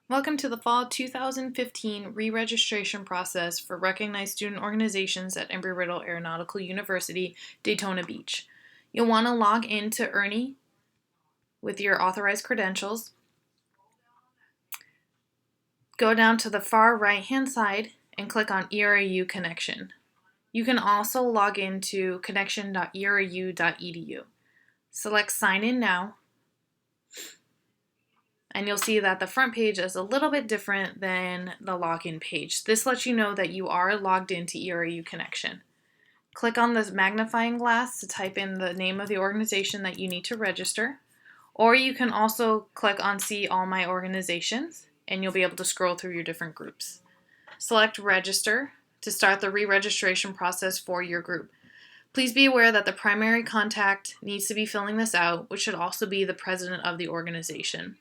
Welcome to the Fall 2015 re-registration process for recognized student organizations at Embry-Riddle Aeronautical University, Daytona Beach. You'll want to log into ERNI with your authorized credentials. Go down to the far right-hand side and click on ERAU connection. You can also log into connection.erau.edu. Select Sign In Now, and you'll see that the front page is a little bit different than the login page. This lets you know that you are logged into ERAU Connection. Click on this magnifying glass to type in the name of the organization that you need to register, or you can also click on See All My Organizations, and you'll be able to scroll through your different groups. Select Register to start the re-registration process for your group. Please be aware that the primary contact needs to be filling this out, which should also be the president of the organization.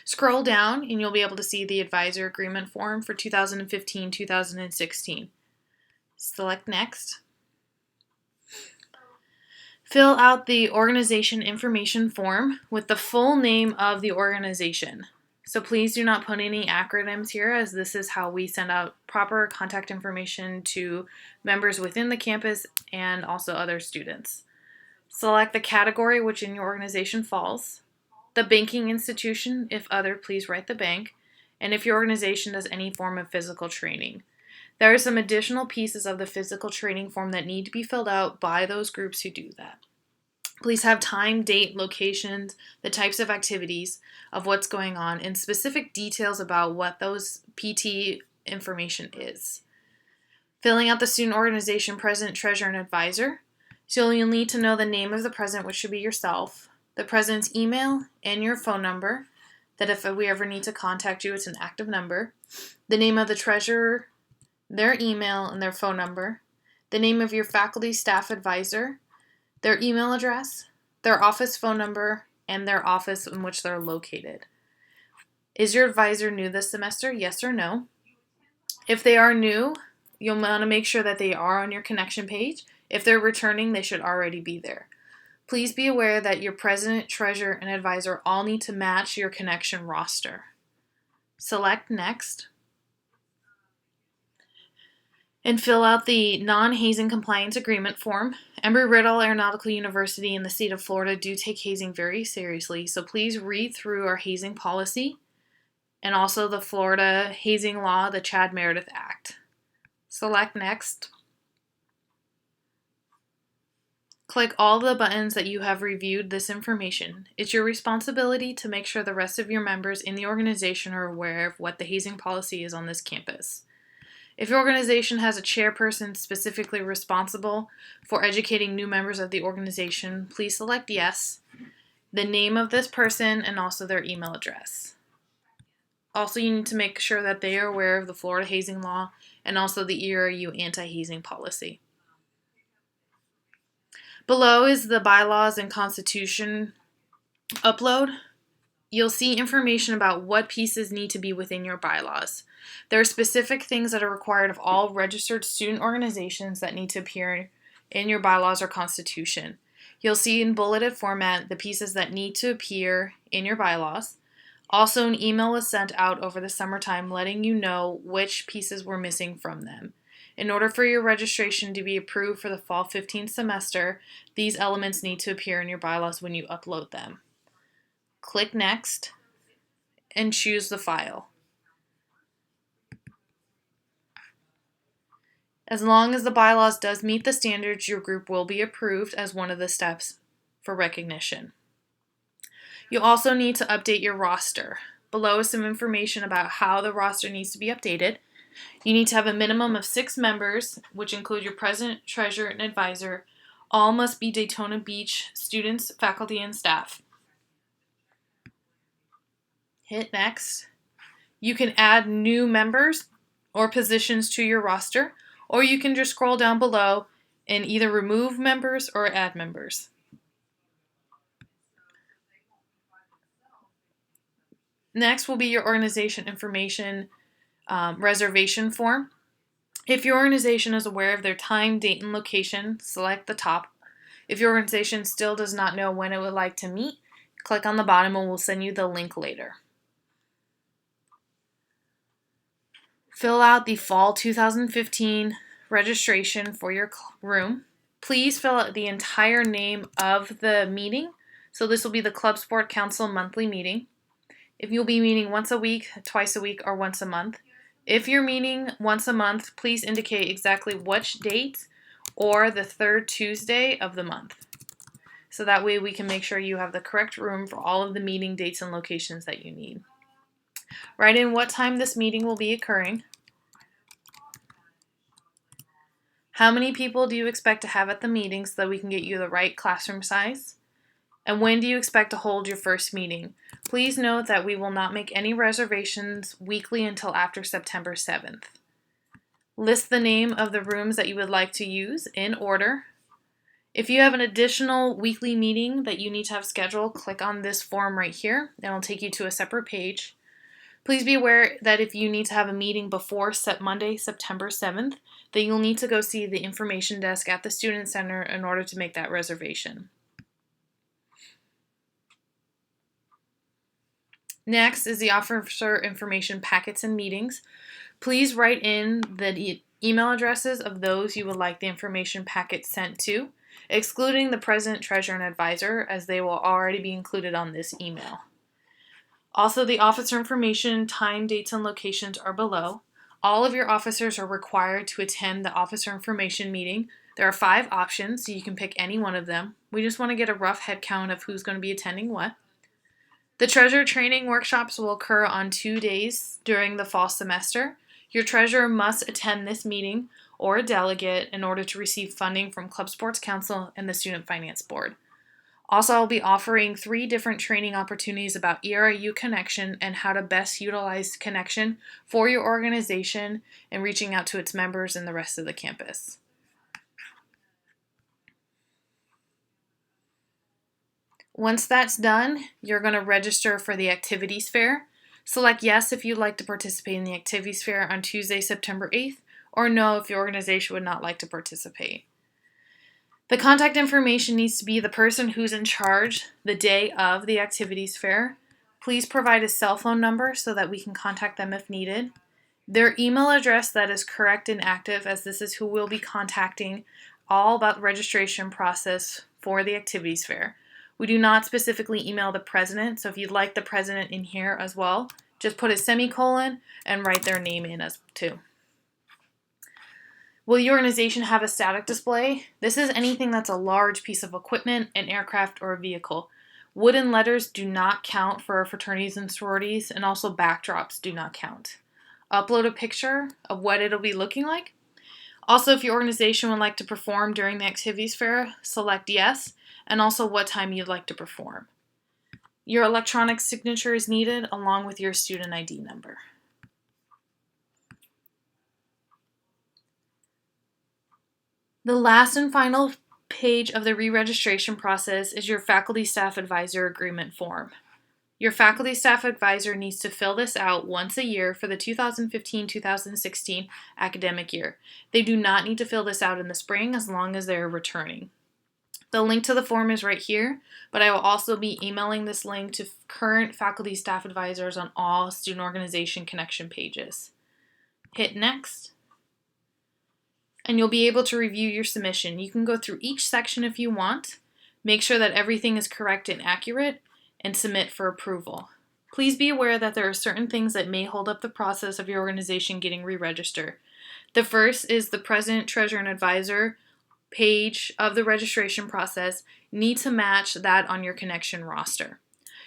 Scroll down and you'll be able to see the advisor agreement form for 2015-2016. Select Next. Fill out the organization information form with the full name of the organization. So please do not put any acronyms here, as this is how we send out proper contact information to members within the campus and also other students. Select the category which in your organization falls. The banking institution, if other, please write the bank, and if your organization does any form of physical training. There are some additional pieces of the physical training form that need to be filled out by those groups who do that. Please have time, date, locations, the types of activities of what's going on, and specific details about what those PT information is. Filling out the student organization president, treasurer, and advisor. So you'll need to know the name of the president, which should be yourself, the president's email and your phone number, that if we ever need to contact you, it's an active number, the name of the treasurer, their email and their phone number, the name of your faculty staff advisor, their email address, their office phone number, and their office in which they're located. Is your advisor new this semester? Yes or no? If they are new, you'll want to make sure that they are on your connection page. If they're returning, they should already be there. Please be aware that your president, treasurer, and advisor all need to match your connection roster. Select Next. And fill out the non-hazing compliance agreement form. Embry-Riddle Aeronautical University in the state of Florida do take hazing very seriously, so please read through our hazing policy and also the Florida hazing law, the Chad Meredith Act. Select Next. Click all the buttons that you have reviewed this information. It's your responsibility to make sure the rest of your members in the organization are aware of what the hazing policy is on this campus. If your organization has a chairperson specifically responsible for educating new members of the organization, please select Yes, the name of this person, and also their email address. Also, you need to make sure that they are aware of the Florida hazing law and also the ERAU anti-hazing policy. Below is the bylaws and constitution upload. You'll see information about what pieces need to be within your bylaws. There are specific things that are required of all registered student organizations that need to appear in your bylaws or constitution. You'll see in bulleted format the pieces that need to appear in your bylaws. Also, an email was sent out over the summertime letting you know which pieces were missing from them. In order for your registration to be approved for the fall 15 semester, these elements need to appear in your bylaws when you upload them. Click Next and choose the file. As long as the bylaws does meet the standards, your group will be approved as one of the steps for recognition. You'll also need to update your roster. Below is some information about how the roster needs to be updated. You need to have a minimum of 6 members, which include your president, treasurer, and advisor. All must be Daytona Beach students, faculty, and staff. Hit Next. You can add new members or positions to your roster, or you can just scroll down below and either remove members or add members. Next will be your organization information reservation form. If your organization is aware of their time, date, and location, select the top. If your organization still does not know when it would like to meet, click on the bottom and we'll send you the link later. Fill out the fall 2015 registration for your room. Please fill out the entire name of the meeting. So this will be the Club Sport Council monthly meeting. If you'll be meeting once a week, twice a week, or once a month. If you're meeting once a month, please indicate exactly which date or the third Tuesday of the month. So that way we can make sure you have the correct room for all of the meeting dates and locations that you need. Write in what time this meeting will be occurring. How many people do you expect to have at the meeting so that we can get you the right classroom size? And when do you expect to hold your first meeting? Please note that we will not make any reservations weekly until after September 7th. List the name of the rooms that you would like to use in order. If you have an additional weekly meeting that you need to have scheduled, click on this form right here, and it'll take you to a separate page. Please be aware that if you need to have a meeting before Monday, September 7th, that you'll need to go see the information desk at the Student Center in order to make that reservation. Next is the officer information packets and meetings. Please write in the email addresses of those you would like the information packet sent to, excluding the president, treasurer, and advisor, as they will already be included on this email. Also, the officer information, time, dates, and locations are below. All of your officers are required to attend the officer information meeting. There are 5 options, so you can pick any one of them. We just want to get a rough head count of who's going to be attending what. The treasurer training workshops will occur on 2 days during the fall semester. Your treasurer must attend this meeting or a delegate in order to receive funding from Club Sports Council and the Student Finance Board. Also, I'll be offering 3 different training opportunities about ERAU Connection and how to best utilize Connection for your organization and reaching out to its members and the rest of the campus. Once that's done, you're going to register for the activities fair. Select yes if you'd like to participate in the activities fair on Tuesday, September 8th, or no if your organization would not like to participate. The contact information needs to be the person who's in charge the day of the activities fair. Please provide a cell phone number so that we can contact them if needed. Their email address that is correct and active, as this is who we'll be contacting all about the registration process for the activities fair. We do not specifically email the president, so if you'd like the president in here as well, just put a semicolon and write their name in as too. Will your organization have a static display? This is anything that's a large piece of equipment, an aircraft, or a vehicle. Wooden letters do not count for fraternities and sororities, and also backdrops do not count. Upload a picture of what it'll be looking like. Also, if your organization would like to perform during the activities fair, select yes, and also what time you'd like to perform. Your electronic signature is needed along with your student ID number. The last and final page of the re-registration process is your faculty staff advisor agreement form. Your faculty staff advisor needs to fill this out once a year for the 2015-2016 academic year. They do not need to fill this out in the spring as long as they're returning. The link to the form is right here, but I will also be emailing this link to current faculty staff advisors on all student organization connection pages. Hit next, and you'll be able to review your submission. You can go through each section if you want, make sure that everything is correct and accurate, and submit for approval. Please be aware that there are certain things that may hold up the process of your organization getting re-registered. The first is the president, treasurer, and advisor page of the registration process need to match that on your connection roster.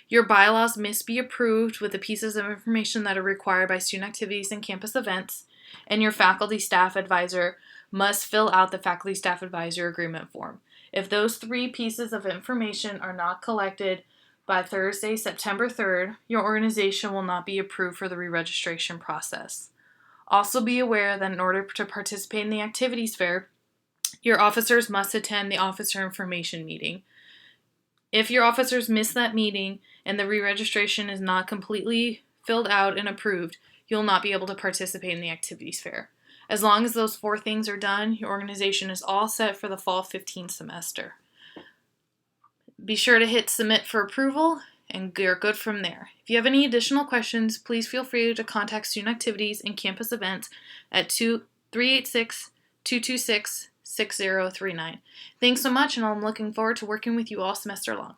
Your bylaws must be approved with the pieces of information that are required by student activities and campus events, and your faculty staff advisor must fill out the faculty staff advisor agreement form. If those 3 pieces of information are not collected by Thursday, September 3rd, your organization will not be approved for the re-registration process. Also be aware that in order to participate in the activities fair, your officers must attend the officer information meeting. If your officers miss that meeting and the re-registration is not completely filled out and approved, you'll not be able to participate in the activities fair. As long as those 4 things are done, your organization is all set for the fall 15 semester. Be sure to hit submit for approval, and you're good from there. If you have any additional questions, please feel free to contact Student Activities and Campus Events at 386-226-6039. Thanks so much, and I'm looking forward to working with you all semester long.